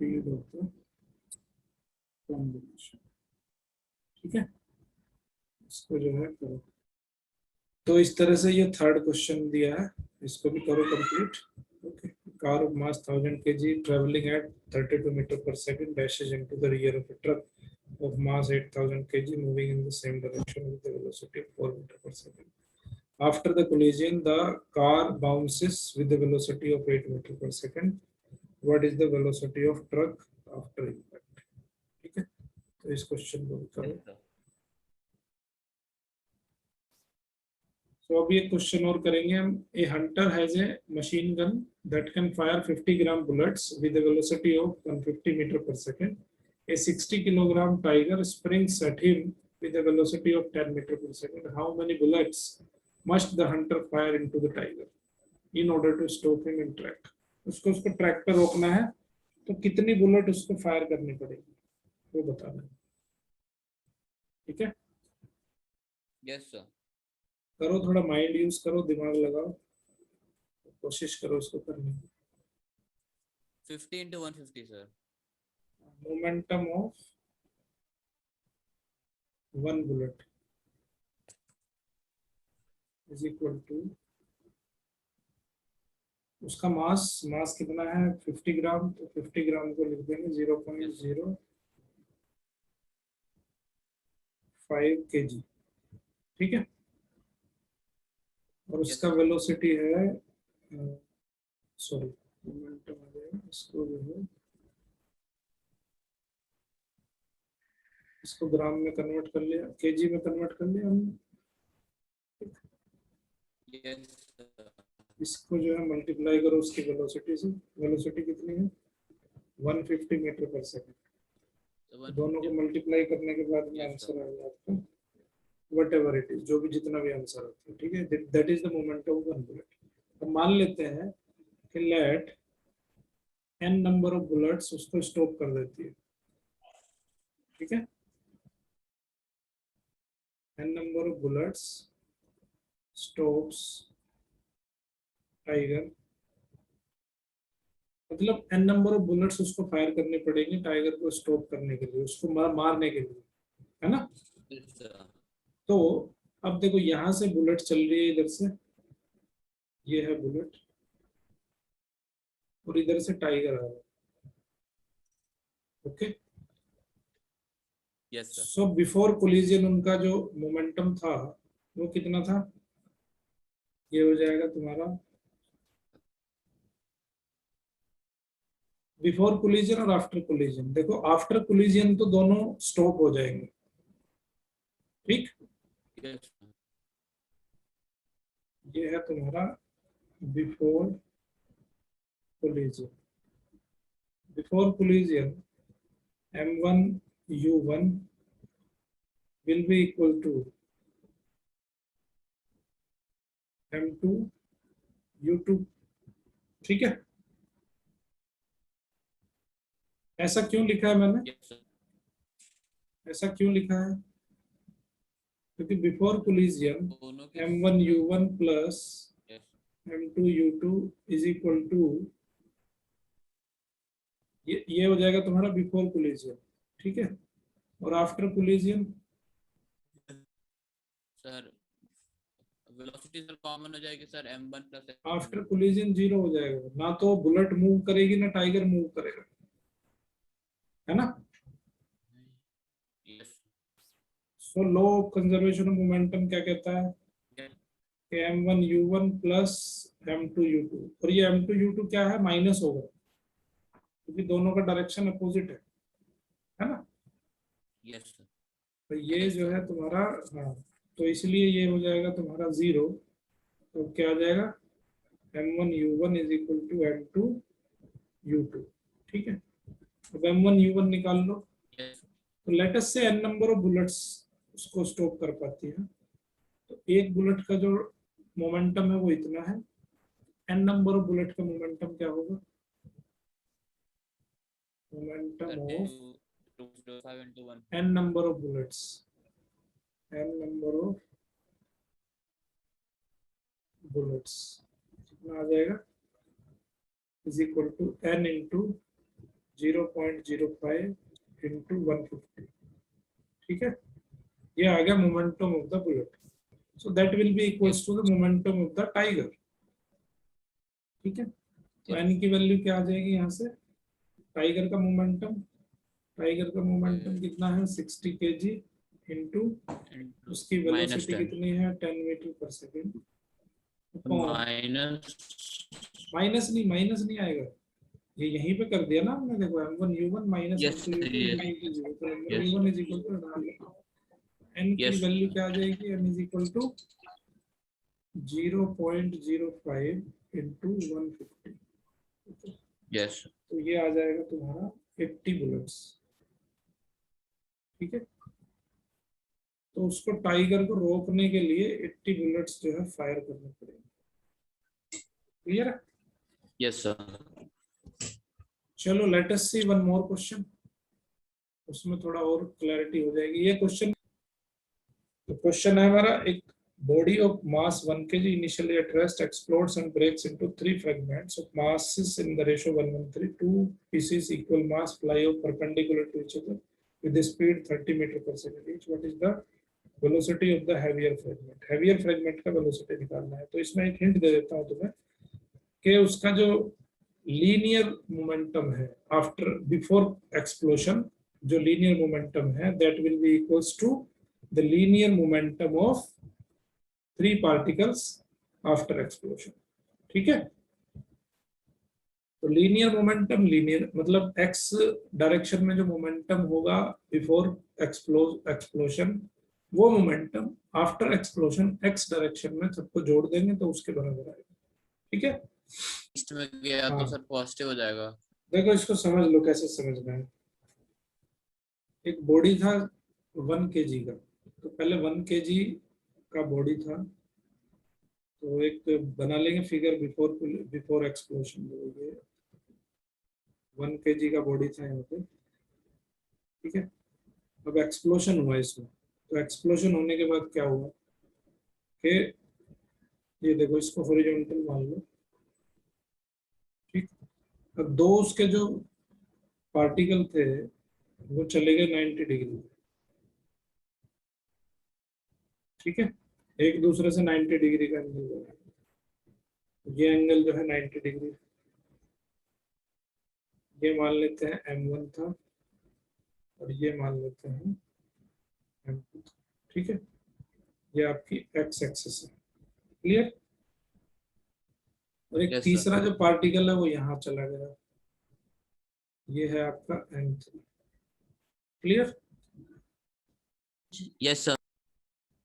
Speed of the combination. ठीक है, इसको जो है करो। तो इस तरह से ये थर्ड क्वेश्चन दिया है, इसको भी करो complete. Okay, car of mass 1000 kg travelling at 32 metre per second dashes into the rear of a truck of mass 8000 kg moving in the same direction with the velocity of 4 meter per second. After the collision, the car bounces with the velocity of 8 meter per second. What is the velocity of truck after impact? ठीक है, तो इस question को करो। तो अभी एक question और करेंगे हम। ए Hunter has a machine gun that can fire 50 gram bullets with a velocity of 150 meter per second. A 60 kilogram tiger springs at him with a velocity of 10 meter per second. How many bullets must the hunter fire into the tiger in order to stop him in track? उसको track पर रोकना है, तो कितनी bullet उसको fire करनी पड़ेगी वो बताना है। ठीक है, यस सर। करो, थोड़ा माइंड यूज करो, दिमाग लगाओ, कोशिश करो इसको करने की। 50 into 150 sir. Momentum of one bullet is equal to उसका मास कितना है 50 ग्राम, तो 50 ग्राम को लिख देंगे 0.05 kg। ठीक है, और उसका वेलोसिटी है, सॉरी मोमेंटम आ जाएगा, इसको जो है इसको ग्राम में कन्वर्ट कर लिया, केजी में कन्वर्ट कर लिया हमने। इसको जो है मल्टीप्लाई करो उसकी वेलोसिटी से। वेलोसिटी कितनी है 150 मीटर पर सेकंड। दोनों को मल्टीप्लाई करने के बाद में आंसर आएगा आपका whatever it is, जो भी जितना भी आंसर आता है। ठीक है, that is the momentum of one bullet. तो मान लेते हैं कि let n number of bullets उसको स्टॉप कर देती है। ठीक है, n number of bullets stops tiger, मतलब n नंबर ऑफ बुलेट्स उसको फायर करने पड़ेंगे टाइगर को स्टॉप करने के लिए, उसको मारने के लिए, है ना। तो अब देखो यहां से बुलेट चल रही है, इधर से ये है बुलेट और इधर से टाइगर आ रहा है। Okay, yes sir. So before collision उनका जो मोमेंटम था वो कितना था, ये हो जाएगा तुम्हारा बिफोर कोलिजन और आफ्टर कोलिजन। देखो आफ्टर कोलिजन तो दोनों स्टॉप हो जाएंगे। ठीक, यस ये है तुम्हारा before collision. Before collision m1 u1 will be equal to m2 u2। ठीक है, ऐसा क्यों लिखा है मैंने, यस ऐसा क्यों लिखा है, क्योंकि बिफोर कोलिजन दोनों m1 u1 plus yes m2 u2 is equal to ये हो जाएगा तुम्हारा बिफोर कोलिजन। ठीक है, और after collision sir velocity sir common हो जाएगी sir m1 plus after collision zero हो जाएगा, ना तो बुलेट मूव करेगी ना टाइगर मूव करेगा, है ना। Yes so law of conservation of momentum क्या कहता है कि m1 u1 plus m2 u2, और ये m2 u2 क्या है माइनस होगा क्योंकि दोनों का डायरेक्शन अपोजिट है ना। यस तो ये जो है तुम्हारा, हाँ, तो इसलिए ये हो जाएगा तुम्हारा जीरो। तो क्या आ जाएगा m1 u1 is equal to m2 u2। ठीक है, अब m1 u1 निकाल लो। यस तो लेट अस से n नंबर ऑफ बुलेट्स उसको स्टॉप कर पाती है, तो एक बुलेट का जो मोमेंटम है वो इतना है, n नंबर ऑफ बुलेट का मोमेंटम क्या होगा, momentum of n number of bullets, n number of bullets कितना आ जाएगा is equal to n into 0.05 into 150, ठीक है, ये आ गया momentum of the bullet. So that will be equals to the momentum of the tiger, ठीक है। तो एन की वैल्यू क्या आ जाएगी यहाँ से, टाइगर का मोमेंटम कितना है 60 kg इंटू उसकी वेलोसिटी कितनी है 10 मीटर पर सेकेंड, माइनस नहीं आएगा, ये यहीं पे कर दिया ना हमने, देखो m1 u1 minus m2 u2 तो number u1 is equal to n की वैल्यू क्या आ जाएगी, n is equal to 0.05 into 150, yes तो ये आ जाएगा तुम्हारा 80 बुलेट्स, ठीक है। तो उसको टाइगर को रोकने के लिए 80 बुलेट्स जो है फायर करने पड़ेंगे, क्लियर है? Yes sir. चलो लेट अस सी वन मोर क्वेश्चन, उसमें थोड़ा और क्लैरिटी हो जाएगी। ये क्वेश्चन, तो क्वेश्चन है हमारा, एक body of mass 1 kg initially at rest explodes and breaks into 3 fragments of masses in the ratio 1:3. 2 pieces equal mass fly off perpendicular to each other with the speed 30 meter per second each. What is the velocity of the heavier fragment? heavier fragment का velocity निकालना है। तो इसमें एक hint दे देता हूँ तुम्हें कि उसका जो लीनियर मोमेंटम है आफ्टर बिफोर एक्सप्लोशन, जो लीनियर मोमेंटम है that will be equals to the linear momentum of 3 particles after explosion, ठीक है। तो लीनियर मोमेंटम, लीनियर मतलब एक्स डायरेक्शन में जो मोमेंटम होगा बिफोर एक्सप्लोशन, वो momentum after explosion x direction में सबको जोड़ देंगे तो उसके बराबर आएगा, ठीक है। में गया तो सर पॉजिटिव हो जाएगा। देखो इसको समझ लो, कैसे समझना है। एक बॉडी था 1 kg का, तो पहले 1 kg का बॉडी था, तो एक बना लेंगे फिगर बिफोर एक्सप्लोशन। ये 1 kg का बॉडी था यहाँ पे, ठीक है। अब एक्सप्लोशन हुआ इसमें, तो एक्सप्लोशन होने के बाद क्या हुआ कि ये देखो इसको हॉरिजॉन्टल मान लो, ठीक। अब दो उसके जो पार्टिकल थे वो चले गए 90 डिग्री, ठीक है, एक दूसरे से 90 डिग्री का एंगल बना, ये एंगल जो है 90 डिग्री, ये मान लेते हैं m1 था और ये मान लेते हैं m2, ठीक है। ये आपकी x एक्सिस है, क्लियर। और एक तीसरा जो पार्टिकल है वो यहाँ चला गया, ये है आपका m3, क्लियर। Yes sir.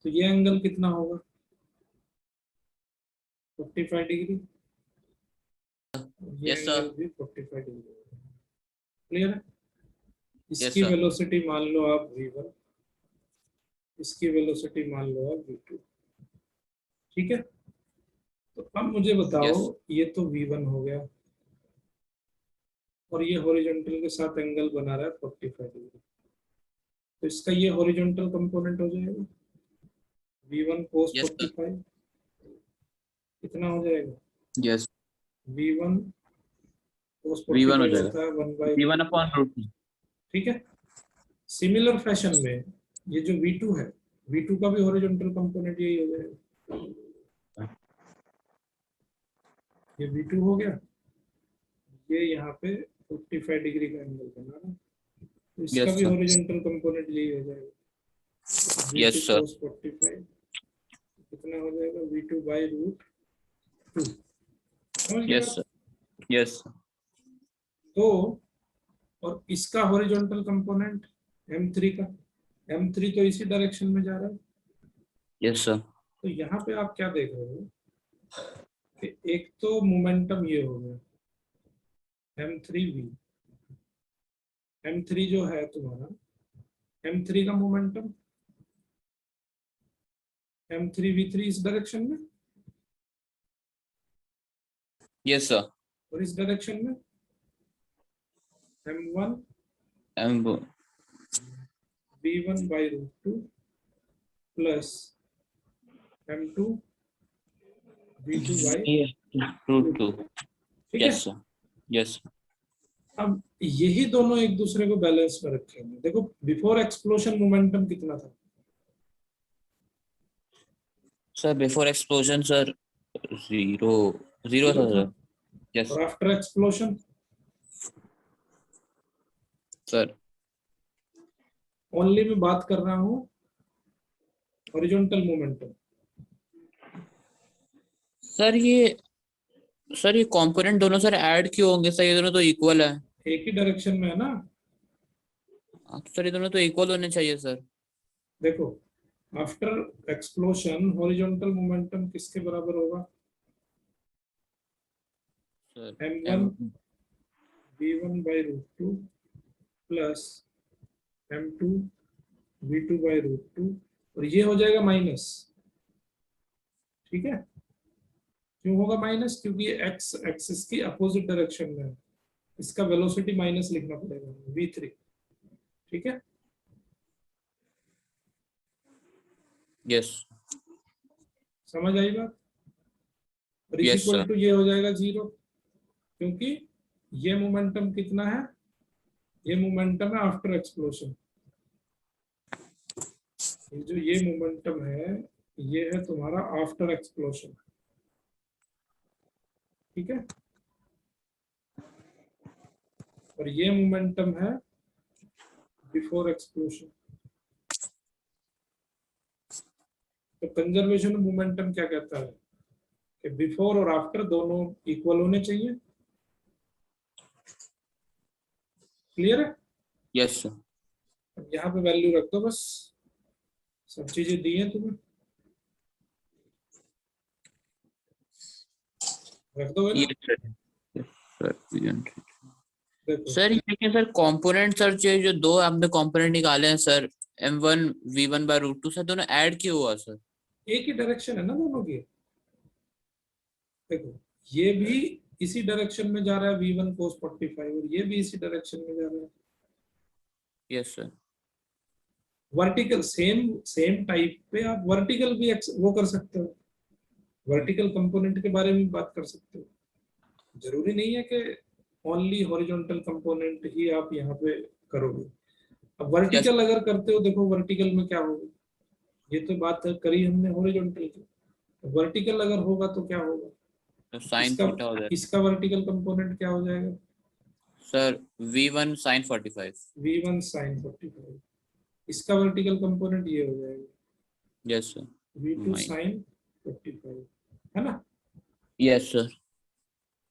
तो ये एंगल कितना होगा 45 डिग्री, ये एंगल भी 45 डिग्री, क्लियर है। इसकी वेलोसिटी मान लो आप v1, इसकी वेलोसिटी मान लो आप v2, ठीक है। तो अब मुझे बताओ ये तो v1 हो गया और ये हॉरिजॉन्टल के साथ एंगल बना रहा है 45 डिग्री, तो इसका ये हॉरिजॉन्टल कंपोनेंट हो जाएगा v1 cos 45, कितना हो जाएगा, यस v1 cos v1 हो 45 जाएगा होता है 1/, v1/√2, ठीक है। सिमिलर फैशन में ये जो v2 है, v2 का भी हॉरिजॉन्टल कंपोनेंट यही हो जाएगा, ये v2 हो गया, ये यहाँ पे 45 डिग्री का एंगल बना रहा है, तो इसका भी हॉरिजॉन्टल कंपोनेंट यही हो जाएगा, यस सर। 45 कितना हो जाएगा v2/√2, यस सर, यस। तो और इसका हॉरिजॉन्टल कंपोनेंट m3 का, m3 तो इसी डायरेक्शन में जा रहा है, यस सर। तो यहाँ पे आप क्या देख रहे हो कि एक तो मोमेंटम ये हो गया m3v, m3 जो है तुम्हारा, m3 का मोमेंटम m3v3 इस डायरेक्शन में, यस सर। और इस डायरेक्शन में m1 v1/√2 plus m2 v2/√2, ठीक है। Yes sir, yes. अब यही दोनों एक दूसरे को बैलेंस में रखेंगे। देखो बिफोर एक्सप्लोजन मोमेंटम कितना था सर? बिफोर एक्सप्लोजन सर 0 था सर। यस और आफ्टर एक्सप्लोजन सर। ओनली मैं बात कर रहा हूँ हॉरिजॉन्टल मोमेंटम। सर ये कंपोनेंट दोनों सर ऐड क्यों होंगे सर? ये दोनों तो इक्वल है। एक ही डायरेक्शन में है ना। सर ये दोनों तो इक्वल होने चाहिए सर। देखो आफ्टर एक्सप्लोजन हॉरिजॉन्टल मोमेंटम किसके बराबर होगा? Sir m1 v1 by √2 plus m2 v2 by √2 और ये हो जाएगा माइनस। ठीक है, क्यों होगा माइनस? क्योंकि ये एक्स एक्सिस की अपोजिट डायरेक्शन में है, इसका वेलोसिटी माइनस लिखना पड़ेगा v3। ठीक है, यस समझ आई बात? और is yes equal sir. To ये हो जाएगा 0, क्योंकि ये मोमेंटम कितना है? ये मोमेंटम है आफ्टर एक्सप्लोजन। जो ये मोमेंटम है ये है तुम्हारा आफ्टर एक्सप्लोजन। ठीक है, और ये मोमेंटम है बिफोर एक्सप्लोजन। तो कंजर्वेशन मोमेंटम क्या कहता है कि बिफोर और आफ्टर दोनों इक्वल होने चाहिए। क्लियर है? Yes sir. यहाँ पे वैल्यू रख दो बस, सब चीजें दी हैं तुम्हें, रख दो ना। Yes sir. देखो सर लेकिन सर कंपोनेंट सर जो दो आपने कंपोनेंट निकाले हैं sir, m1 v1 by √2 sir, दोनों ऐड क्यों हुआ सर? एक ही डायरेक्शन है ना दोनों की। देखो ये भी इसी डायरेक्शन में जा रहा है v1 cos 45 और ये भी इसी डायरेक्शन में जा रहा है। Yes sir. Vertical same same type पे आप वर्टिकल भी वो कर सकते हो, वर्टिकल कंपोनेंट के बारे में बात कर सकते हो। जरूरी नहीं है कि ओनली हॉरिजॉन्टल कंपोनेंट ही आप यहाँ पे करोगे। अब वर्टिकल अगर करते हो, देखो वर्टिकल में क्या होगा, ये तो बात करी हमने हॉरिजॉन्टल की। वर्टिकल अगर होगा तो क्या होगा? तो साइन इसका थीटा हो जाएगा इसका वर्टिकल कंपोनेंट क्या हो जाएगा? Sir, v1 sin 45। v1 sin 45। इसका वर्टिकल कंपोनेंट ये हो जाएगा यस सर। v2 sin 45, है ना? Yes sir.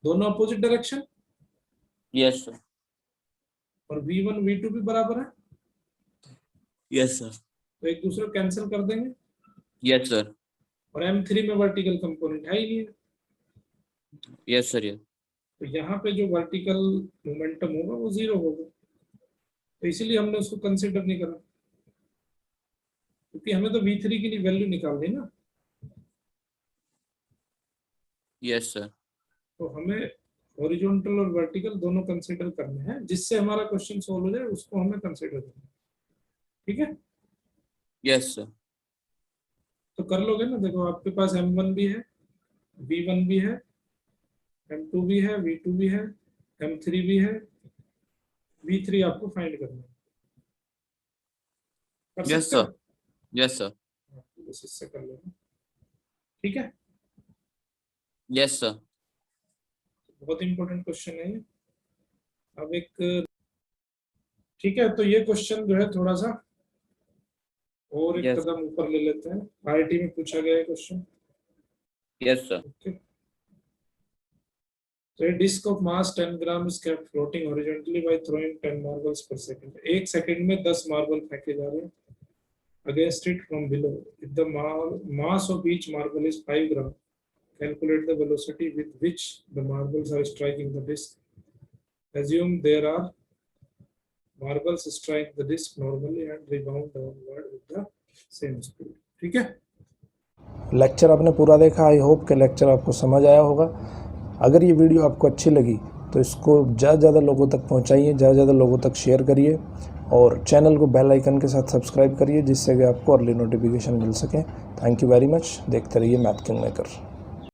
दोनों अपोजिट डायरेक्शन, यस सर। और v1 v2 भी बराबर है, यस सर। तो एक दूसरे को कैंसिल कर देंगे। Yes sir. और m3 में वर्टिकल कंपोनेंट है ही नहीं है, यस सर। यस तो यहाँ पे जो वर्टिकल मोमेंटम होगा वो 0 होगा। तो इसीलिए हमने उसको कंसिडर नहीं करा, क्योंकि हमें तो v3 की वैल्यू निकालनी ना। Yes sir. तो हमें हॉरिजॉन्टल और वर्टिकल दोनों कंसिडर करने हैं, जिससे हमारा क्वेश्चन सोल्व हो जाए उसको हमें कंसिडर करना है। ठीक है, यस सर। तो कर लोगे ना? देखो आपके पास m1 भी है, v1 भी है, m2 भी है, v2 भी है, m3 भी है, v3 आपको फाइंड करना है। कर यस सकते हो? सर। Yes sir. बस इससे कर लेना। ठीक है, यस सर। बहुत इंपॉर्टेंट क्वेश्चन है ये। अब एक, ठीक है, तो ये क्वेश्चन जो है थोड़ा सा और एक यस कदम ऊपर ले लेते हैं। आईआईटी में पूछा गया है question. Yes sir. Okay, so a disk of mass 10 gram is kept floating horizontally by throwing 10 marbles per second. एक सेकंड में 10 मार्बल फेंके जा रहे हैं against it from below. If the mass of each marble is 5 gram, calculate the velocity with which the marbles are striking the disk. Assume there are marbles strike the disk normally and rebound downward with the same speed. ठीक है, lecture आपने पूरा देखा। I hope कि lecture आपको समझ आया होगा। अगर ये वीडियो आपको अच्छी लगी तो इसको ज़्यादा से ज़्यादा लोगों तक पहुंचाइए, ज़्यादा से ज़्यादा लोगों तक शेयर करिए और चैनल को बेल आइकन के साथ सब्सक्राइब करिए, जिससे कि आपको अर्ली नोटिफिकेशन मिल सके। Thank you very much. देखते रहिए मैथ किंग मेकर।